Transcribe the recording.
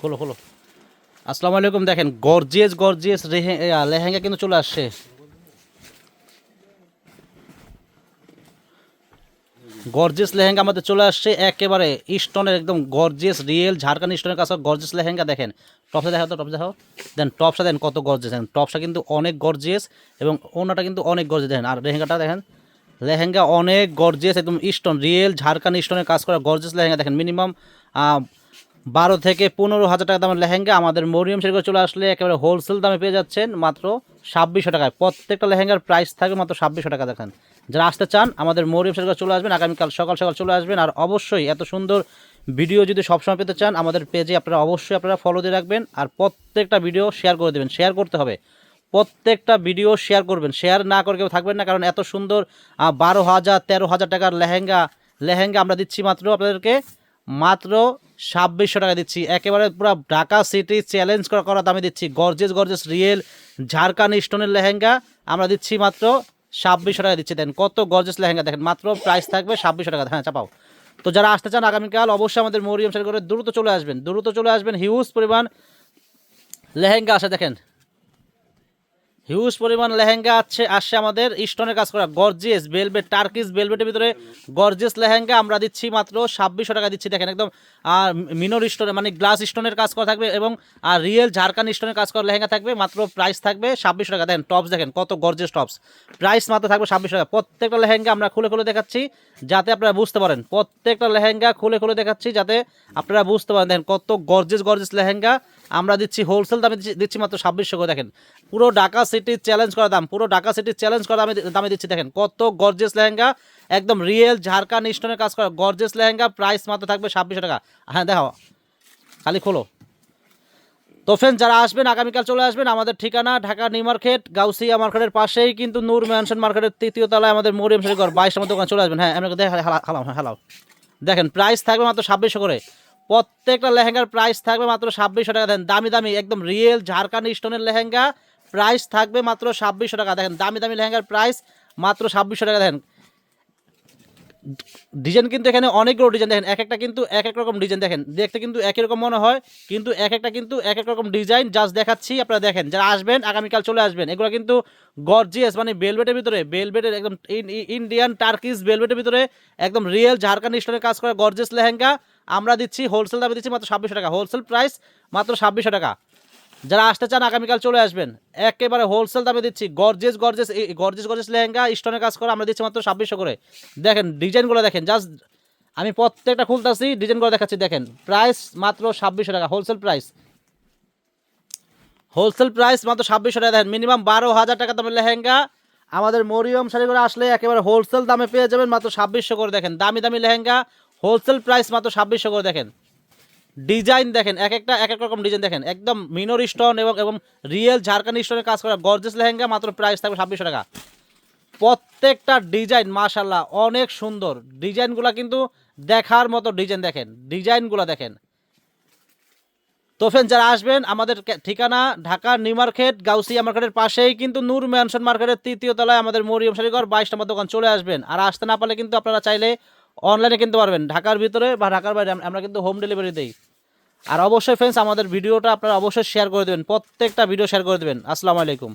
খোলো খোলো। আসসালামু আলাইকুম। দেখেন গর্জিয়াস গর্জিয়াস লেহেঙ্গা কিন্তু চলে আসছে। গর্জিয়াস লেহেঙ্গা আমাদের চলে আসছে একেবারে স্টোনের, একদম গর্জিয়াস রিয়েল ঝাড়খান্ড স্টোনের কাছে গর্জিয়াস লেহেঙ্গা। দেখেন টপসা দেখাও তো, টপসা দেখাও। দেন টপসা দেন কত গর্জিয়াস, দেখেন টপসা কিন্তু অনেক গর্জিয়াস এবং ওনাটা কিন্তু অনেক গর্জিয়াস। দেখেন আর লেহেঙ্গাটা দেখেন, লেহেঙ্গা অনেক গর্জিয়াস, একদম স্টোন রিয়েল ঝাড়খান্ড স্টোনের কাজ করা গর্জিয়াস লেহেঙ্গা। দেখেন মিনিমাম 12 থেকে 15 হাজার টাকা দামের লেহেঙ্গা আমাদের মরিয়ম শাড়িঘর চলে আসলে একেবারে হোলসেল দামে পেয়ে যাচ্ছেন মাত্র 2600 টাকায়। প্রত্যেকটা লেহেঙ্গার প্রাইস থাকবে মাত্র 2600 টাকা। দেখেন যারা আসতে চান আমাদের মরিয়ম শাড়িঘর চলে আসবেন, আগামীকাল সকাল সকাল চলে আসবেন। আর অবশ্যই এত সুন্দর ভিডিও যদি সবসময় পেতে চান আমাদের পেজে আপনারা অবশ্যই ফলো দিয়ে রাখবেন। আর প্রত্যেকটা ভিডিও শেয়ার করে দেবেন, শেয়ার করতে হবে, প্রত্যেকটা ভিডিও শেয়ার করবেন। শেয়ার না করে কেউ থাকবেন না, কারণ এত সুন্দর 12,000 13,000 টাকার লেহেঙ্গা আমরা দিচ্ছি মাত্র আপনাদেরকে মাত্র 2600 টাকা দিচ্ছি। একেবারে পুরো ঢাকা সিটি চ্যালেঞ্জ করা দামে দিচ্ছি। গর্জেস গর্জেস রিয়েল ঝাড়খান্ড স্টোনের লেহেঙ্গা আমরা দিচ্ছি মাত্র 2600 টাকা দিচ্ছি। দেন কত গর্জেস লেহেঙ্গা, দেখেন মাত্র প্রাইস থাকবে 2600 টাকা। হ্যাঁ চাপাও। তো যারা আসতে চান আগামীকাল অবশ্যই আমাদের মরিয়ম শাড়ি করে দ্রুত চলে আসবেন, দ্রুত চলে আসবেন। হিউজ পরিমাণ লেহেঙ্গা আসে, দেখেন হিউজ পরিমাণ লেহেঙ্গা আসছে আমাদের স্টোনের কাজ করা গর্জিয়াস বেলভেট, টার্কিস বেলভেটের ভিতরে গর্জিয়াস লেহেঙ্গা আমরা দিচ্ছি মাত্র 2600 টাকা দিচ্ছি। দেখেন একদম মিনর স্টোনের মানে গ্লাস স্টোনের কাজ করা থাকবে এবং রিয়েল ঝাড়খান্ড স্টোনের কাজ করা লেহেঙ্গা থাকবে মাত্র প্রাইস থাকবে 2600 টাকা। দেখেন টপস দেখেন কত গর্জিয়াস টপস, প্রাইস মাত্র থাকবে 2600 টাকা। প্রত্যেকটা লেহেঙ্গা আমরা খুলে খুলে দেখাচ্ছি যাতে আপনারা বুঝতে পারেন, প্রত্যেকটা লেহেঙ্গা খুলে খুলে দেখাচ্ছি যাতে আপনারা বুঝতে পারেন। দেখেন কত গর্জিয়াস গর্জিয়াস লেহেঙ্গা আমরা দিচ্ছি হোলসেল দামে দিচ্ছি মাত্র 2600 করে। দেখেন পুরো ঢাকা সিটি চ্যালেঞ্জ করা দাম, পুরো ঢাকা সিটি চ্যালেঞ্জ করা দামে দিচ্ছি। দেখেন কত গর্জিয়াস লেহেঙ্গা, একদম রিয়েল ঝাড়খান্ড স্টোনের কাজ করা গর্জিয়াস লেহেঙ্গা, প্রাইস মাত্র থাকবে 2600 টাকা। হ্যাঁ দেখো খালি খোলো। তো ফ্রেন্ড যারা আসবেন আগামীকাল চলে আসবেন। আমাদের ঠিকানা ঢাকা নিউ মার্কেট গাউসিয়া মার্কেটের পাশেই কিন্তু নূর ম্যানশন মার্কেটের 3য় তলায় আমাদের মরিয়ম শাড়িঘর 22 নম্বর দোকান। চলে আসবেন। হ্যাঁ আমি হালাও। দেখেন প্রাইস থাকবে মাত্র 2600 করে। প্রত্যেকটা লেহেঙ্গার প্রাইস থাকবে মাত্র 2600 টাকা। দেন দামি দামি একদম রিয়েল ঝাড়খান্ড স্টোনের লেহেঙ্গা প্রাইস থাকবে মাত্র 2600 টাকা। দেখেন দামি দামি লেহেঙ্গার প্রাইস মাত্র 2600 টাকা। দেখেন ডিজাইন কিন্তু এখানে অনেকগুলো ডিজাইন, দেখেন এক একটা কিন্তু এক এক রকম ডিজাইন। দেখেন দেখতে কিন্তু একই রকম মনে হয় কিন্তু এক একটা কিন্তু এক এক রকম ডিজাইন। জাস্ট দেখাচ্ছি আপনারা দেখেন। যারা আসবেন আগামীকাল চলে আসবেন। এগুলো কিন্তু গর্জিয়াস মানে বেলভেটের ভিতরে, বেলভেটের একদম ইন্ডিয়ান টার্কিস বেলভেটের ভিতরে একদম রিয়েল ঝাড়খান্ড স্টোনের কাজ করা গর্জিয়াস লেহেঙ্গা আমরা দিচ্ছি হোলসেল দামে দিচ্ছি মাত্র 2600 টাকা। হোলসেল প্রাইস মাত্র 2600 টাকা। যারা আসতে চান আগামীকাল চলে আসবেন, একেবারে হোলসেল দামে দিচ্ছি। Gorgeous gorgeous gorgeous gorgeous lehenga স্টোনের কাজ করা আমরা দিচ্ছি মাত্র 2600 করে। দেখেন ডিজাইনগুলো দেখেন, জাস্ট আমি প্রত্যেকটা খুলতেছি ডিজাইনগুলো দেখাচ্ছি। দেখেন প্রাইস মাত্র 2600 টাকা, হোলসেল প্রাইস, হোলসেল প্রাইস মাত্র 2600 টাকা। দেখেন মিনিমাম 12,000 টাকা দামের লেহেঙ্গা আমাদের মরিয়ম শাড়ি করে আসলে একেবারে হোলসেল দামে পেয়ে যাবেন মাত্র 2600 করে। দেখেন দামি দামি লেহেঙ্গা হোলসেল প্রাইস মাত্র 2600 করে। দেখেন ডিজাইন দেখেন এক একটা এক এক রকম ডিজাইন। দেখেন একদম মিনর স্টোন এবং রিয়েল ঝাড়খান্ড স্টোনের কাজ করা গর্জিয়াস লেহেঙ্গা মাত্র প্রাইস থাকবে 2600 টাকা। প্রত্যেকটা ডিজাইন মাশাআল্লাহ অনেক সুন্দর, ডিজাইনগুলো কিন্তু দেখার মতো ডিজাইন। দেখেন ডিজাইনগুলো দেখেন। তো ফ্রেন্ড যারা আসবেন আমাদের ঠিকানা ঢাকা নিউ মার্কেট গাউসিয়া মার্কেটের পাশেই কিন্তু নূর ম্যানশন মার্কেটের 3য় তলায় আমাদের মরিয়ম শাড়িঘর 22 নম্বর দোকান। চলে আসবেন। আর আসতে না পারলে কিন্তু আপনারা চাইলে অনলাইনে কিনতে পারবেন, ঢাকার ভিতরে বা ঢাকার বাইরে আমরা কিন্তু হোম ডেলিভারি দিই। আর অবশ্যই ফ্রেন্ডস আমাদের ভিডিওটা আপনারা অবশ্যই শেয়ার করে দেবেন, প্রত্যেকটা ভিডিও শেয়ার করে দেবেন। আসসালামু আলাইকুম।